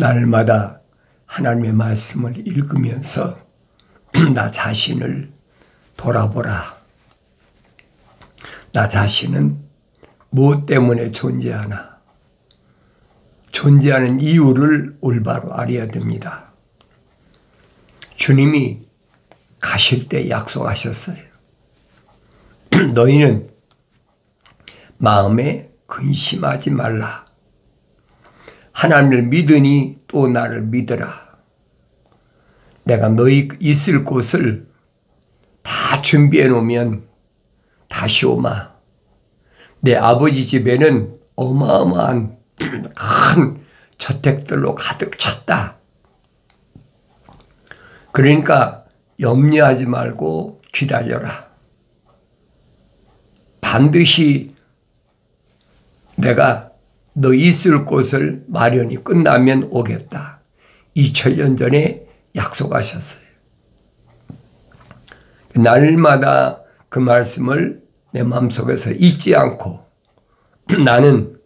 날마다 하나님의 말씀을 읽으면서 나 자신을 돌아보라. 나 자신은 무엇 때문에 존재하나? 존재하는 이유를 올바로 알아야 됩니다. 주님이 가실 때 약속하셨어요. 너희는 마음에 근심하지 말라. 하나님을 믿으니 또 나를 믿으라. 내가 너희 있을 곳을 다 준비해 놓으면 다시 오마. 내 아버지 집에는 어마어마한 큰 저택들로 가득 찼다. 그러니까 염려하지 말고 기다려라. 반드시 내가 너 있을 곳을 마련이 끝나면 오겠다. 2000년 전에 약속하셨어요. 날마다 그 말씀을 내 마음속에서 잊지 않고 나는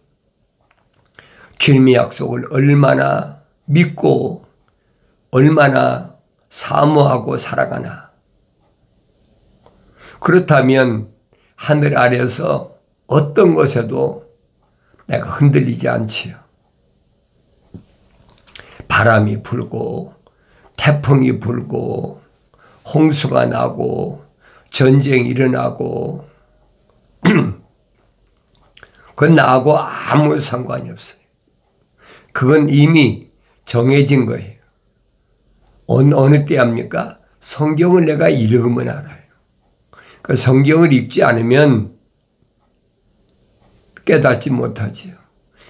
주님의 약속을 얼마나 믿고 얼마나 사모하고 살아가나. 그렇다면 하늘 아래서 어떤 것에도 내가 흔들리지 않지요. 바람이 불고 태풍이 불고 홍수가 나고 전쟁이 일어나고 그건 나하고 아무 상관이 없어요. 그건 이미 정해진 거예요. 어느 때 합니까? 성경을 내가 읽으면 알아요. 그 성경을 읽지 않으면 깨닫지 못하지요.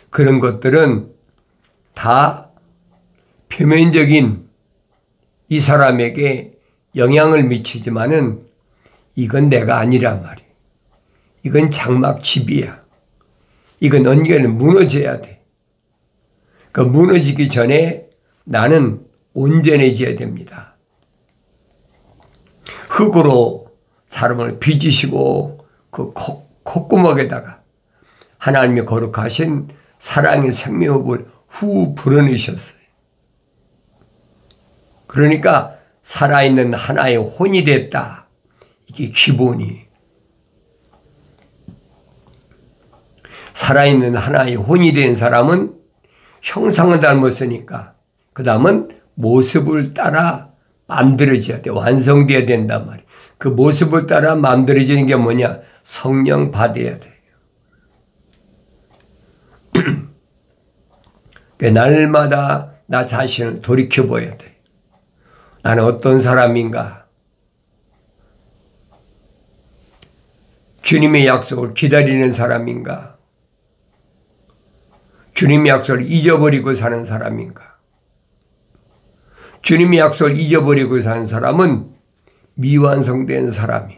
그런 것들은 다 표면적인 이 사람에게 영향을 미치지만은 이건 내가 아니란 말이에요. 이건 장막집이야. 이건 언젠가는 무너져야 돼. 그 무너지기 전에 나는 온전해져야 됩니다. 흙으로 사람을 빚으시고 그 콧구멍에다가 하나님의 거룩하신 사랑의 생명을 후 불어넣으셨어요. 그러니까 살아있는 하나의 혼이 됐다. 이게 기본이. 살아있는 하나의 혼이 된 사람은 형상을 닮았으니까 그 다음은 모습을 따라 만들어져야 돼. 완성돼야 된단 말이에요. 그 모습을 따라 만들어지는 게 뭐냐? 성령 받아야 돼요. 날마다 나 자신을 돌이켜봐야 돼. 나는 어떤 사람인가? 주님의 약속을 기다리는 사람인가? 주님의 약속을 잊어버리고 사는 사람인가? 주님의 약속을 잊어버리고 사는 사람은 미완성된 사람이.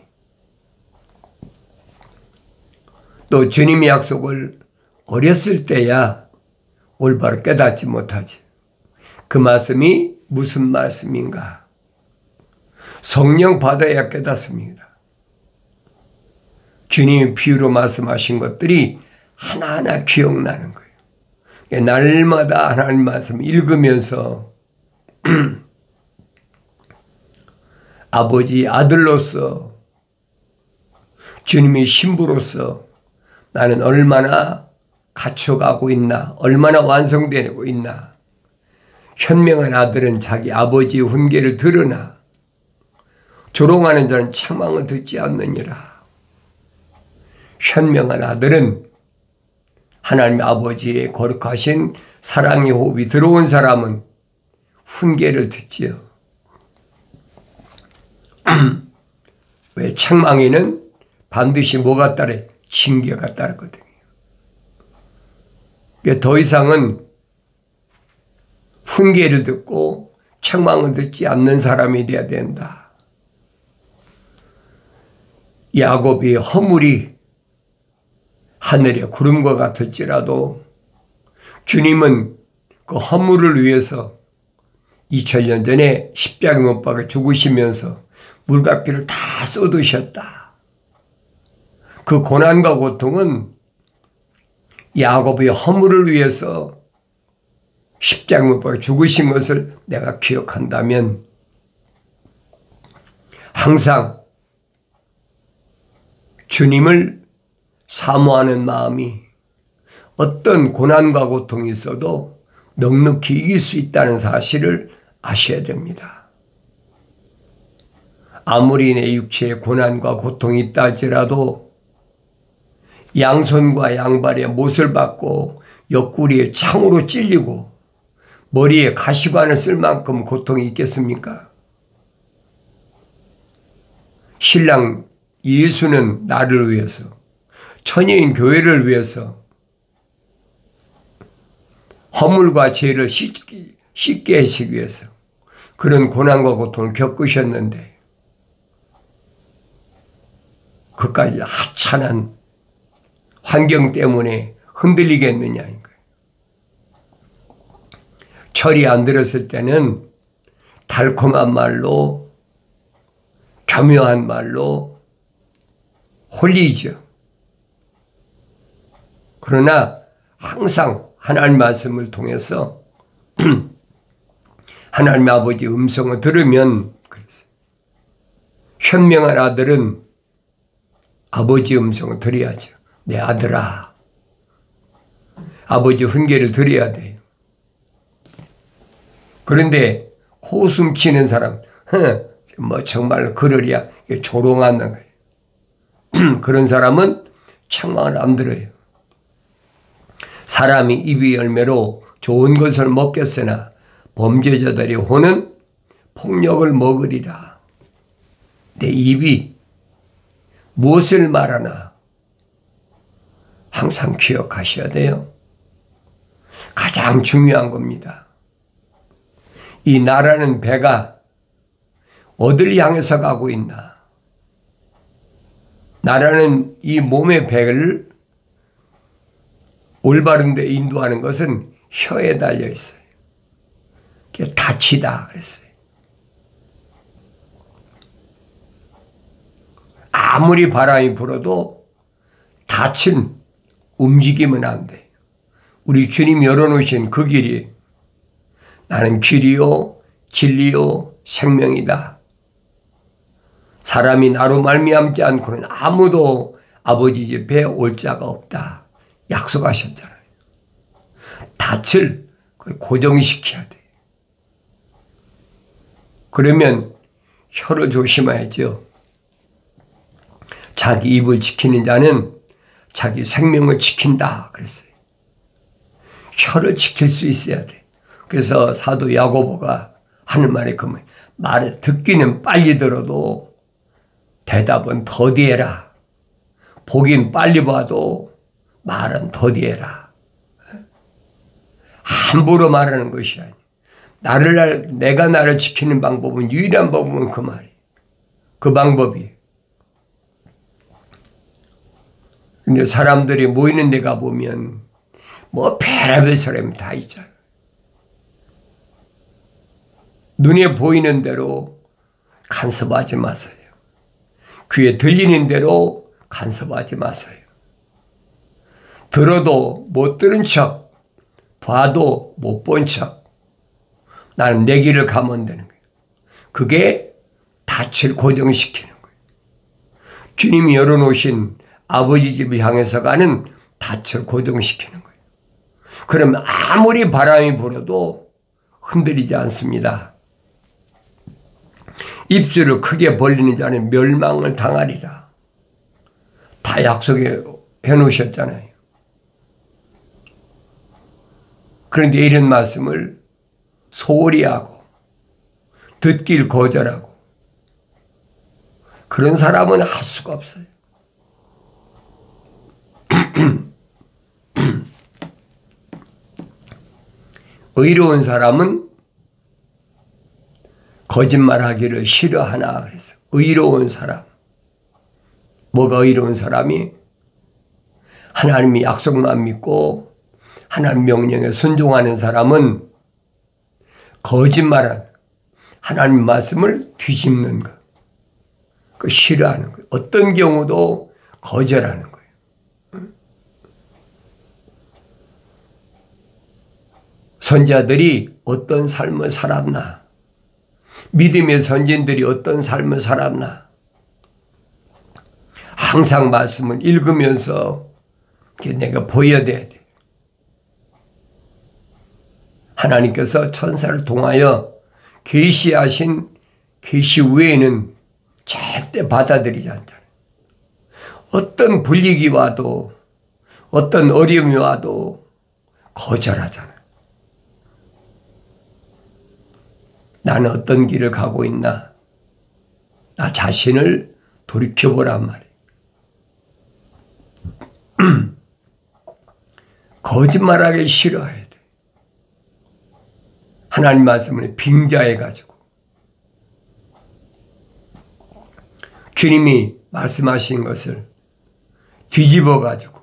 또 주님의 약속을 어렸을 때야 올바로 깨닫지 못하지. 그 말씀이 무슨 말씀인가? 성령 받아야 깨닫습니다. 주님이 비유로 말씀하신 것들이 하나하나 기억나는 거예요. 날마다 하나님 말씀 읽으면서 아버지 아들로서 주님의 신부로서 나는 얼마나 갖춰가고 있나, 얼마나 완성되고 있나. 현명한 아들은 자기 아버지의 훈계를 들으나 조롱하는 자는 책망을 듣지 않느니라. 현명한 아들은 하나님 아버지의 거룩하신 사랑의 호흡이 들어온 사람은 훈계를 듣지요. 왜 책망에는 반드시 뭐가 따라? 징계가 따르거든요. 더 이상은 훈계를 듣고 책망을 듣지 않는 사람이 되어야 된다. 야곱의 허물이 하늘의 구름과 같을지라도 주님은 그 허물을 위해서 2000년 전에 십자가에 못 박아 죽으시면서 물과 피를 다 쏟으셨다. 그 고난과 고통은 야곱의 허물을 위해서 십자가 못 박아 죽으신 것을 내가 기억한다면 항상 주님을 사모하는 마음이 어떤 고난과 고통이 있어도 넉넉히 이길 수 있다는 사실을 아셔야 됩니다. 아무리 내 육체에 고난과 고통이 있다 할지라도 양손과 양발에 못을 받고 옆구리에 창으로 찔리고 머리에 가시관을 쓸 만큼 고통이 있겠습니까? 신랑 예수는 나를 위해서, 처녀인 교회를 위해서 허물과 죄를 씻게 하시기 위해서 그런 고난과 고통을 겪으셨는데 그까지 하찮은 환경 때문에 흔들리겠느냐인 거예요. 철이 안 들었을 때는 달콤한 말로, 교묘한 말로 홀리죠. 그러나 항상 하나님 말씀을 통해서 하나님 아버지 음성을 들으면, 현명한 아들은 아버지 음성을 들어야죠. 내 아들아, 아버지 훈계를 들어야 돼요. 그런데 호숨 치는 사람, 뭐 정말 그러랴, 조롱하는 거예요. 그런 사람은 책망을 안 들어요. 사람이 입이 열매로 좋은 것을 먹겠으나 범죄자들의 혼은 폭력을 먹으리라. 내 입이 무엇을 말하나 항상 기억하셔야 돼요. 가장 중요한 겁니다. 이 나라는 배가 어딜 향해서 가고 있나? 나라는 이 몸의 배를 올바른 데 인도하는 것은 혀에 달려 있어요. 다치다 그랬어요. 아무리 바람이 불어도 닻은 움직이면 안 돼요. 우리 주님 열어놓으신 그 길이 나는 길이요 진리요 생명이다. 사람이 나로 말미암지 않고는 아무도 아버지 집에 올 자가 없다. 약속하셨잖아요. 닻을 고정시켜야 돼요. 그러면 혀를 조심해야죠. 자기 입을 지키는 자는 자기 생명을 지킨다 그랬어요. 혀를 지킬 수 있어야 돼. 그래서 사도 야고보가 하는 말이 그 말에 듣기는 빨리 들어도 대답은 더디해라. 보긴 빨리 봐도 말은 더디해라. 함부로 말하는 것이 아니야. 내가 나를 지키는 방법은, 유일한 방법은 그 말이에요. 그 방법이. 근데 사람들이 모이는 데 가보면 뭐 별의별 사람이 다 있잖아요. 눈에 보이는 대로 간섭하지 마세요. 귀에 들리는 대로 간섭하지 마세요. 들어도 못 들은 척, 봐도 못 본 척. 나는 내 길을 가면 되는 거예요. 그게 닻을 고정시키는 거예요. 주님이 열어놓으신 아버지 집을 향해서 가는 닻을 고정시키는 거예요. 그러면 아무리 바람이 불어도 흔들리지 않습니다. 입술을 크게 벌리는 자는 멸망을 당하리라. 다 약속해 놓으셨잖아요. 그런데 이런 말씀을 소홀히 하고 듣길 거절하고 그런 사람은 할 수가 없어요. 의로운 사람은 거짓말하기를 싫어하나 그래서 의로운 사람. 뭐가 의로운 사람이? 하나님의 약속만 믿고 하나님 명령에 순종하는 사람은 거짓말한 하나님 말씀을 뒤집는 것. 그 싫어하는 거예요. 어떤 경우도 거절하는 거예요. 선자들이 어떤 삶을 살았나? 믿음의 선진들이 어떤 삶을 살았나? 항상 말씀을 읽으면서 내가 보여야 돼. 하나님께서 천사를 통하여 계시하신 계시 외에는 절대 받아들이지 않잖아요. 어떤 불리기 와도 어떤 어려움이 와도 거절하잖아요. 나는 어떤 길을 가고 있나? 나 자신을 돌이켜보란 말이에요. 거짓말하기 싫어해야 돼. 하나님 말씀을 빙자해가지고 주님이 말씀하신 것을 뒤집어가지고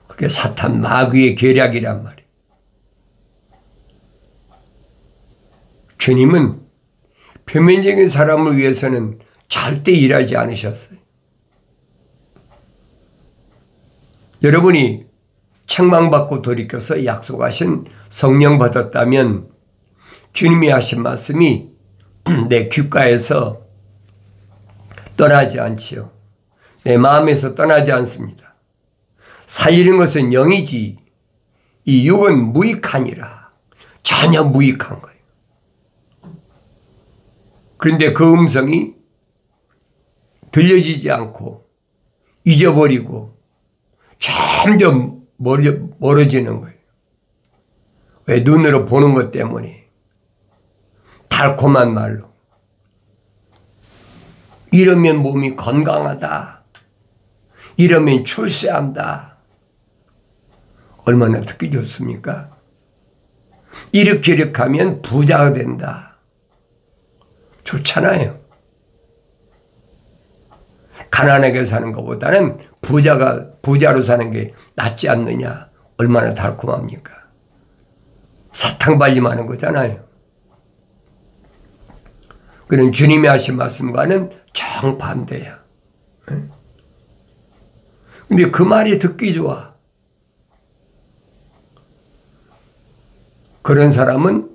그게 사탄 마귀의 계략이란 말이에요. 주님은 표면적인 사람을 위해서는 절대 일하지 않으셨어요. 여러분이 책망받고 돌이켜서 약속하신 성령 받았다면 주님이 하신 말씀이 내 귓가에서 떠나지 않지요. 내 마음에서 떠나지 않습니다. 살리는 것은 영이지 이 육은 무익하니라. 전혀 무익한 거예요. 그런데 그 음성이 들려지지 않고 잊어버리고 점점 멀어지는 거예요. 왜? 눈으로 보는 것 때문에. 달콤한 말로. 이러면 몸이 건강하다. 이러면 출세한다. 얼마나 듣기 좋습니까? 이렇게 하면 부자가 된다. 좋잖아요. 가난하게 사는 것보다는 부자로 사는 게 낫지 않느냐. 얼마나 달콤합니까? 사탕발림 하는 거잖아요. 그런 주님이 하신 말씀과는 정반대야. 근데 그 말이 듣기 좋아. 그런 사람은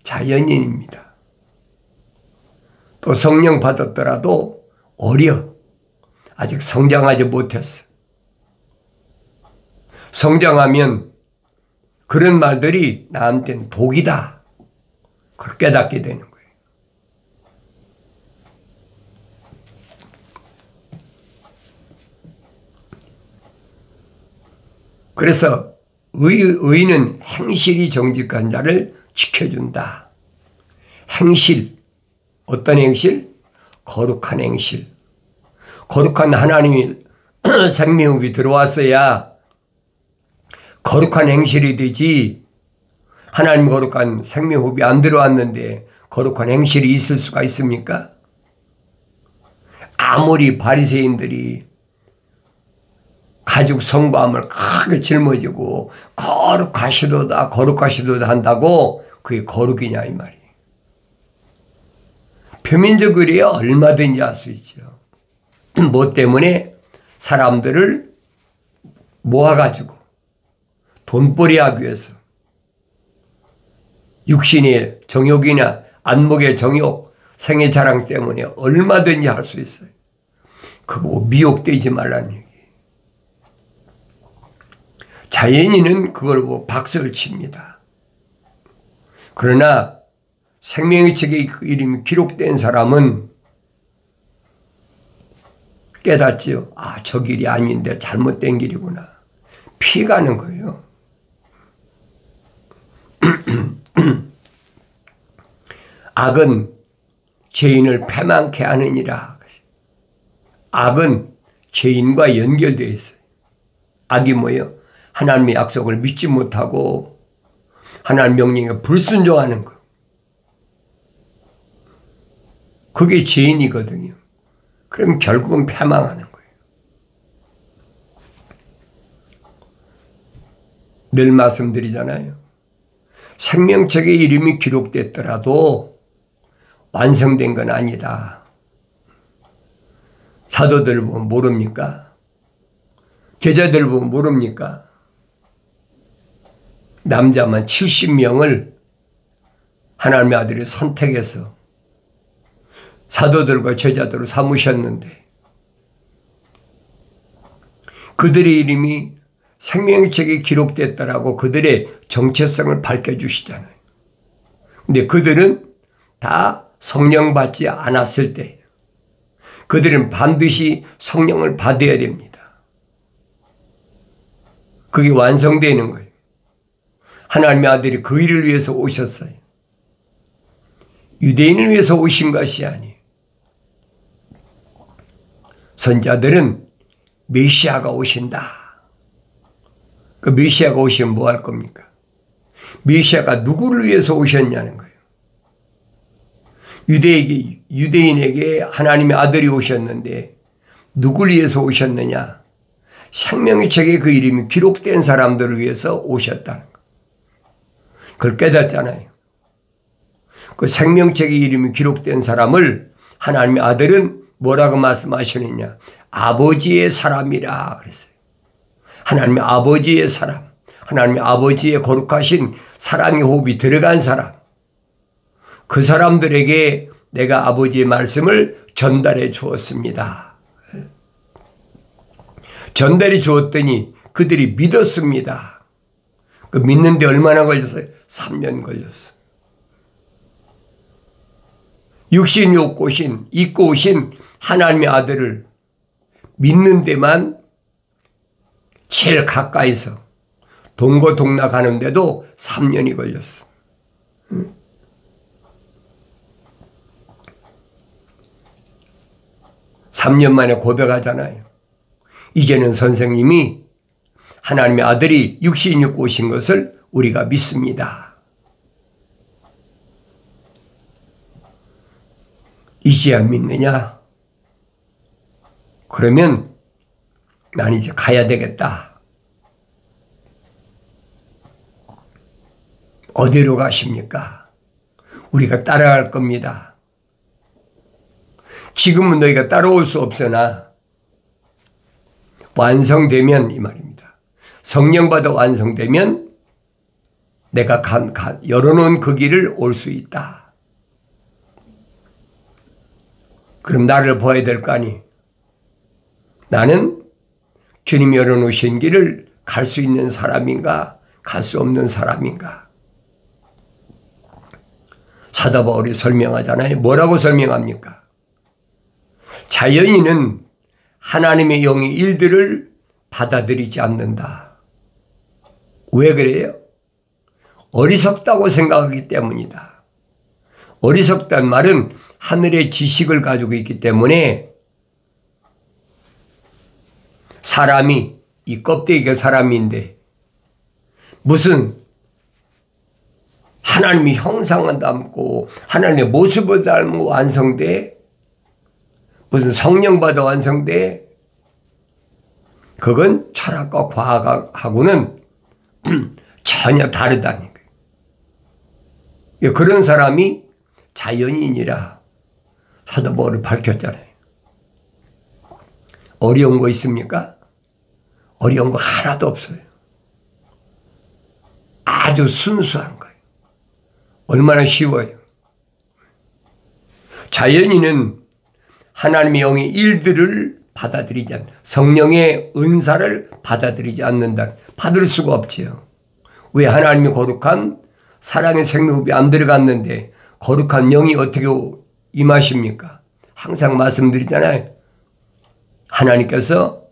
자연인입니다. 또 성령 받았더라도 어려. 아직 성장하지 못했어. 성장하면 그런 말들이 나한테는 독이다. 그걸 깨닫게 되는 거예요. 그래서 의는 행실이 정직한 자를 지켜준다. 행실. 어떤 행실? 거룩한 행실. 거룩한 하나님이 생명이 들어왔어야 거룩한 행실이 되지. 하나님 거룩한 생명호흡이 안 들어왔는데 거룩한 행실이 있을 수가 있습니까? 아무리 바리새인들이 가죽 성과함을 크게 짊어지고 거룩하시도다 거룩하시도다 한다고 그게 거룩이냐 이 말이에요. 표면적으로야 얼마든지 할 수 있죠. 뭐 때문에? 사람들을 모아가지고 돈벌이 하기 위해서 육신의 정욕이나 안목의 정욕, 생애 자랑 때문에 얼마든지 할 수 있어요. 그거 미혹되지 말라는 얘기예요. 자연인은 그걸 보고 박수를 칩니다. 그러나 생명의 책에 이름이 기록된 사람은 깨닫지요. 아, 저 길이 아닌데 잘못된 길이구나. 피가는 거예요. 악은 죄인을 패망케 하느니라. 악은 죄인과 연결되어 있어요. 악이 뭐예요? 하나님의 약속을 믿지 못하고 하나님 명령에 불순종하는 거. 그게 죄인이거든요. 그럼 결국은 패망하는 거예요. 늘 말씀드리잖아요. 생명책에 이름이 기록됐더라도 완성된 건 아니다. 사도들 보면 모릅니까? 제자들 보면 모릅니까? 남자만 70명을 하나님의 아들이 선택해서 사도들과 제자들을 삼으셨는데 그들의 이름이 생명의 책에 기록됐다라고 그들의 정체성을 밝혀주시잖아요. 근데 그들은 다 성령 받지 않았을 때예요. 그들은 반드시 성령을 받아야 됩니다. 그게 완성되는 거예요. 하나님의 아들이 그 일을 위해서 오셨어요. 유대인을 위해서 오신 것이 아니에요. 선자들은 메시아가 오신다. 그 메시아가 오시면 뭐 할 겁니까? 메시아가 누구를 위해서 오셨냐는 거예요. 유대인에게 하나님의 아들이 오셨는데 누구를 위해서 오셨느냐? 생명의 책에 그 이름이 기록된 사람들을 위해서 오셨다는 거. 그걸 깨닫잖아요. 그 생명책에 이름이 기록된 사람을 하나님의 아들은 뭐라고 말씀하시느냐? 아버지의 사람이라 그랬어요. 하나님의 아버지의 사람, 하나님의 아버지의 거룩하신 사랑의 호흡이 들어간 사람, 그 사람들에게 내가 아버지의 말씀을 전달해 주었습니다. 전달해 주었더니 그들이 믿었습니다. 그 믿는데 얼마나 걸렸어요? 3년 걸렸어요. 육신이 입고 오신 하나님의 아들을 믿는 데만 제일 가까이서 동고동락 하는데도 3년이 걸렸어. 3년 만에 고백하잖아요. 이제는 선생님이 하나님의 아들이 육신이 입고 오신 것을 우리가 믿습니다. 이제야 믿느냐? 그러면 난 이제 가야 되겠다. 어디로 가십니까? 우리가 따라갈 겁니다. 지금은 너희가 따라올 수 없으나 완성되면 이 말입니다. 성령 받아 완성되면 내가 열어놓은 그 길을 올 수 있다. 그럼 나를 봐야 될 거 아니? 나는 주님이 열어놓으신 길을 갈 수 있는 사람인가? 갈 수 없는 사람인가? 사도 바울이 설명하잖아요. 뭐라고 설명합니까? 자연인은 하나님의 영의 일들을 받아들이지 않는다. 왜 그래요? 어리석다고 생각하기 때문이다. 어리석다는 말은 하늘의 지식을 가지고 있기 때문에 사람이, 이 껍데기가 사람인데 무슨 하나님의 형상을 담고 하나님의 모습을 닮고 완성돼? 무슨 성령 받아 완성돼? 그건 철학과 과학하고는 전혀 다르다는 거예요. 그런 사람이 자연인이라 사도 바울이 밝혔잖아요. 어려운 거 있습니까? 어려운 거 하나도 없어요. 아주 순수한 거예요. 얼마나 쉬워요. 자연인은 하나님의 영의 일들을 받아들이지 않는다. 성령의 은사를 받아들이지 않는다. 받을 수가 없지요. 왜? 하나님의 거룩한 사랑의 생명이 안 들어갔는데 거룩한 영이 어떻게 임하십니까? 항상 말씀드리잖아요. 하나님께서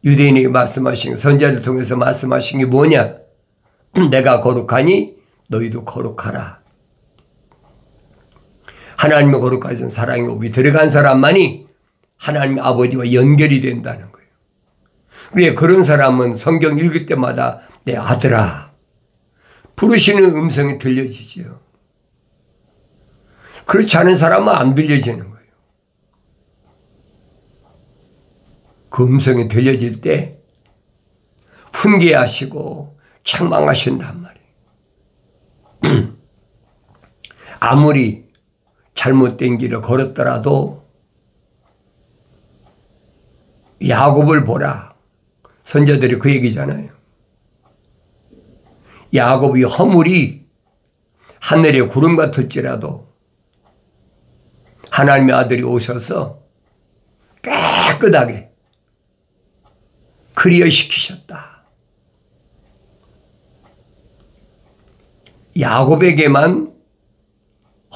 유대인에게 말씀하신, 선자를 통해서 말씀하신 게 뭐냐? 내가 거룩하니 너희도 거룩하라. 하나님의 거룩하신 사랑의 호흡이 들어간 사람만이 하나님 아버지와 연결이 된다는 거예요. 그래, 그런 사람은 성경 읽을 때마다 내 아들아 부르시는 음성이 들려지지요. 그렇지 않은 사람은 안 들려지는 거예요. 그 음성이 들려질 때 훈계하시고 책망하신단 말이에요. 아무리 잘못된 길을 걸었더라도 야곱을 보라. 선자들이 그 얘기잖아요. 야곱의 허물이 하늘의 구름 같을지라도 하나님의 아들이 오셔서 깨끗하게 클리어시키셨다. 야곱에게만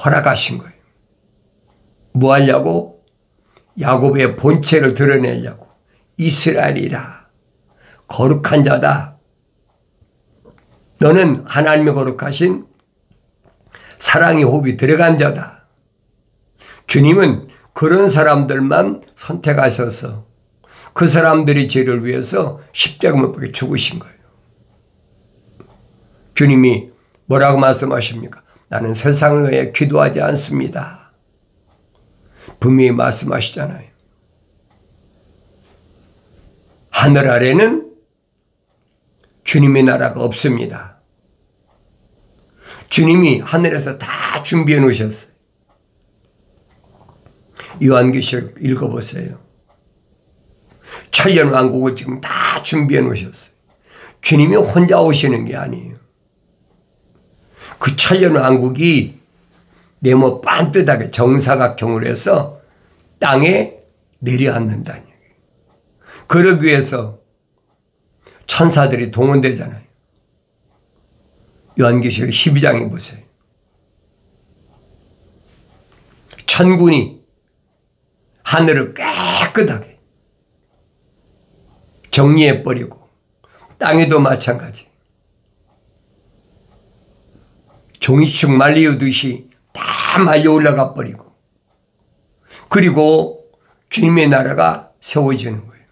허락하신 거예요. 뭐 하려고? 야곱의 본체를 드러내려고. 이스라엘이라 거룩한 자다. 너는 하나님의 거룩하신 사랑의 호흡이 들어간 자다. 주님은 그런 사람들만 선택하셔서 그 사람들의 죄를 위해서 십자가 못 박혀 죽으신 거예요. 주님이 뭐라고 말씀하십니까? 나는 세상을 위해 기도하지 않습니다. 분명히 말씀하시잖아요. 하늘 아래는 주님의 나라가 없습니다. 주님이 하늘에서 다 준비해 놓으셨어요. 요한계시록 읽어보세요. 천년왕국을 지금 다 준비해 놓으셨어요. 주님이 혼자 오시는 게 아니에요. 그 천년왕국이 네모 반듯하게 정사각형으로 해서 땅에 내려앉는다는 얘기예요. 그러기 위해서 천사들이 동원되잖아요. 요한계시록 12장에 보세요. 천군이 하늘을 깨끗하게 정리해버리고 땅에도 마찬가지. 종이축 말리우듯이 다 말려 올라가 버리고 그리고 주님의 나라가 세워지는 거예요.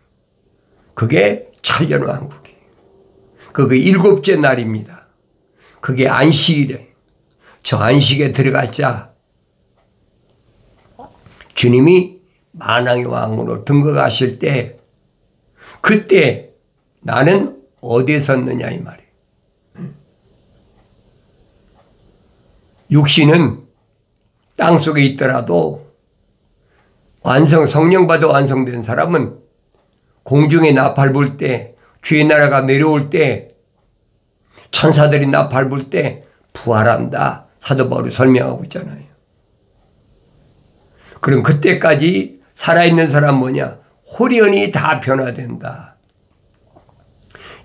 그게 천년왕국이에요. 그게 일곱째 날입니다. 그게 안식일에 저 안식에 들어갔자 주님이 만왕의 왕으로 등극하실 때 그때 나는 어디에 섰느냐 이 말이에요. 육신은 땅속에 있더라도 성령 받아 완성된 사람은 공중에 나팔 불 때 주의 나라가 내려올 때 천사들이 나팔 불 때 부활한다. 사도 바울이 설명하고 있잖아요. 그럼 그때까지 살아있는 사람 뭐냐? 홀연히 다 변화된다.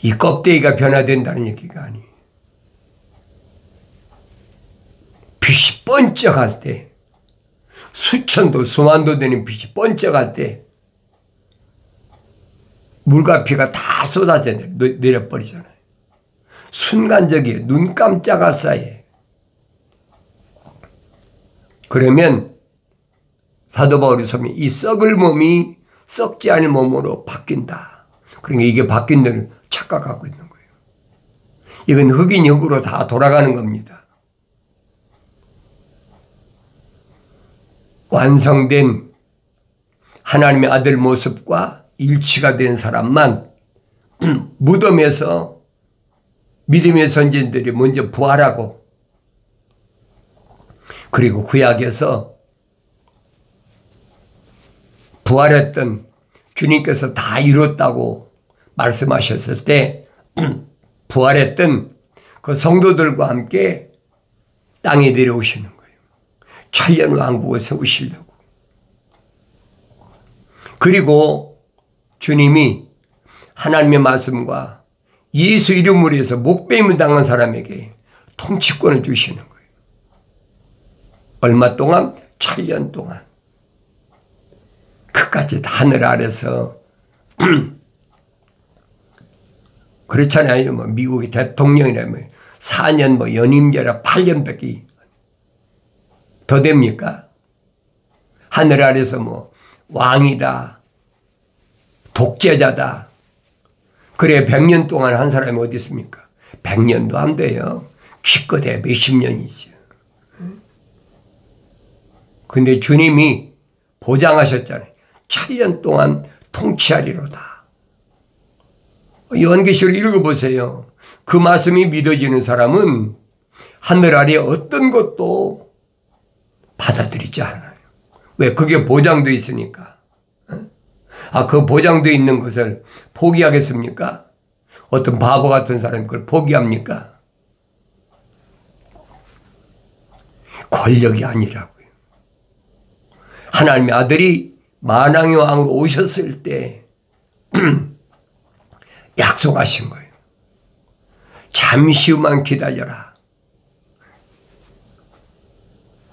이 껍데기가 변화된다는 얘기가 아니에요. 빛이 번쩍할 때 수천도 수만도 되는 빛이 번쩍할 때 물과 피가 다 쏟아져 내려버리잖아요. 순간적이에요. 눈 깜짝할 사이에. 그러면 사도 바울이 설명 이 썩을 몸이 썩지 않을 몸으로 바뀐다. 그러니까 이게 바뀐다는 착각하고 있는 거예요. 이건 흑인 흑으로 다 돌아가는 겁니다. 완성된 하나님의 아들 모습과 일치가 된 사람만 무덤에서 믿음의 선진들이 먼저 부활하고 그리고 구약에서 부활했던 주님께서 다 이뤘다고 말씀하셨을 때 부활했던 그 성도들과 함께 땅에 내려오시는 거예요. 천년왕국을 세우시려고. 그리고 주님이 하나님의 말씀과 예수 이름으로 해서 목배임을 당한 사람에게 통치권을 주시는 거예요. 얼마 동안? 7년 동안. 그까지 하늘 아래서 그렇잖아요. 뭐 미국의 대통령이라면 4년 뭐 연임제라 8년밖에 더 됩니까? 하늘 아래서 뭐 왕이다, 독재자다. 그래 100년 동안 한 사람이 어디 있습니까? 100년도 안 돼요. 기껏해 몇십 년이죠. 근데 주님이 보장하셨잖아요. 7년 동안 통치하리로다. 요한계시록 읽어보세요. 그 말씀이 믿어지는 사람은 하늘 아래 어떤 것도 받아들이지 않아요. 왜? 그게 보장되어 있으니까. 그 보장되어 있는 것을 포기하겠습니까? 어떤 바보 같은 사람이 그걸 포기합니까? 권력이 아니라고요. 하나님의 아들이 만왕의 왕으로 오셨을 때 약속하신 거예요. 잠시 후만 기다려라.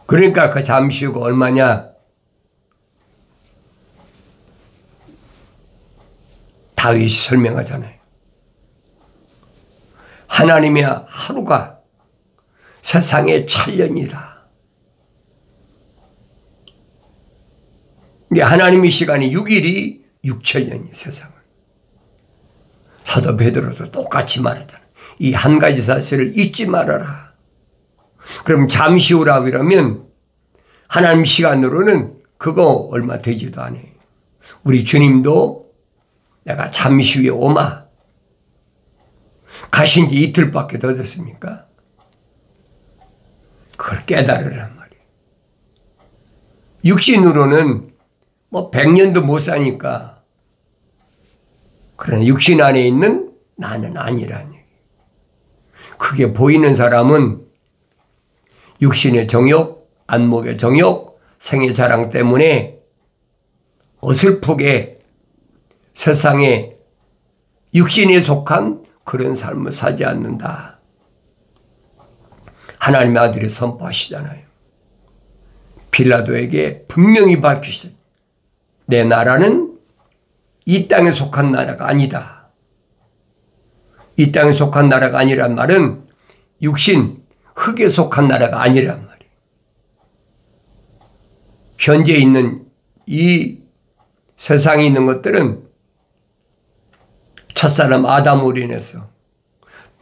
그러니까 그 잠시 후가 얼마냐? 다윗이 설명하잖아요. 하나님의 하루가 세상의 천년이라. 하나님의 시간이 6일이 6천년이에요, 세상은. 사도 베드로도 똑같이 말하잖아요. 이 한 가지 사실을 잊지 말아라. 그럼 잠시 후라고 이러면 하나님 시간으로는 그거 얼마 되지도 않아요. 우리 주님도 내가 잠시 후에 오마. 가신 지 이틀밖에 더 됐습니까? 그걸 깨달으란 말이에요. 육신으로는 뭐 100년도 못 사니까. 그러나 육신 안에 있는 나는 아니라는 얘기예요. 그게 보이는 사람은 육신의 정욕, 안목의 정욕, 생의 자랑 때문에 어설프게 세상에 육신에 속한 그런 삶을 사지 않는다. 하나님의 아들이 선포하시잖아요. 빌라도에게 분명히 밝히시죠. 내 나라는 이 땅에 속한 나라가 아니다. 이 땅에 속한 나라가 아니란 말은 육신, 흙에 속한 나라가 아니란 말이에요. 현재 있는 이 세상에 있는 것들은 첫사람 아담으로 인해서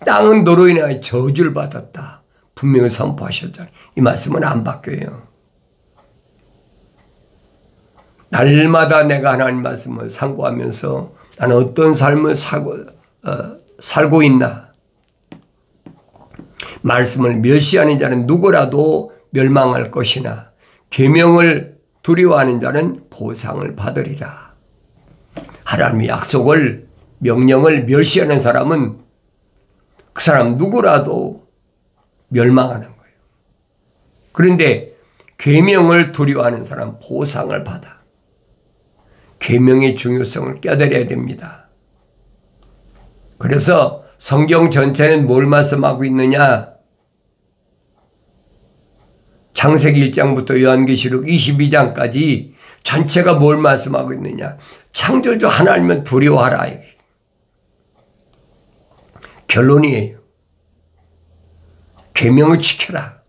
땅은 너로 인해 저주를 받았다. 분명히 선포하셨잖아요. 이 말씀은 안 바뀌어요. 날마다 내가 하나님 말씀을 상고하면서 나는 어떤 삶을 살고 있나. 말씀을 멸시하는 자는 누구라도 멸망할 것이나 계명을 두려워하는 자는 보상을 받으리라. 하나님의 약속을, 명령을 멸시하는 사람은 그 사람 누구라도 멸망하는 거예요. 그런데 계명을 두려워하는 사람 보상을 받아. 계명의 중요성을 깨달아야 됩니다. 그래서 성경 전체는 뭘 말씀하고 있느냐? 창세기 1장부터 요한계시록 22장까지 전체가 뭘 말씀하고 있느냐? 창조주 하나님은 두려워하라. 결론이에요. 계명을 지켜라.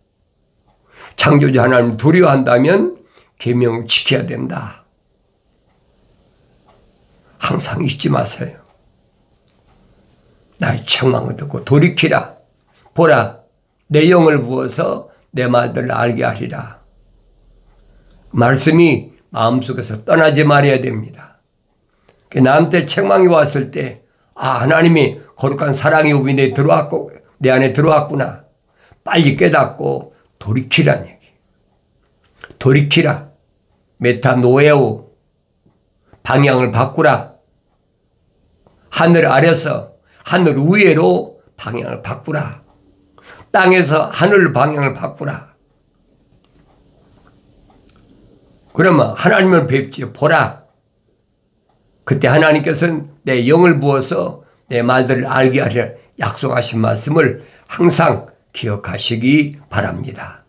창조주 하나님을 두려워한다면 계명을 지켜야 된다. 항상 잊지 마세요. 나의 책망을 듣고 돌이키라. 보라, 내 영을 부어서 내 말들을 알게 하리라. 말씀이 마음속에서 떠나지 말아야 됩니다. 나한테 책망이 왔을 때, 아, 하나님이 거룩한 사랑의 우비 내 안에 들어왔구나. 빨리 깨닫고 돌이키라는 얘기. 돌이키라. 메타노에오. 방향을 바꾸라. 하늘 아래서 하늘 위로 방향을 바꾸라. 땅에서 하늘 방향을 바꾸라. 그러면 하나님을 뵙지. 보라. 그때 하나님께서는 내 영을 부어서 내 말들을 알게 하리라 약속하신 말씀을 항상 기억하시기 바랍니다.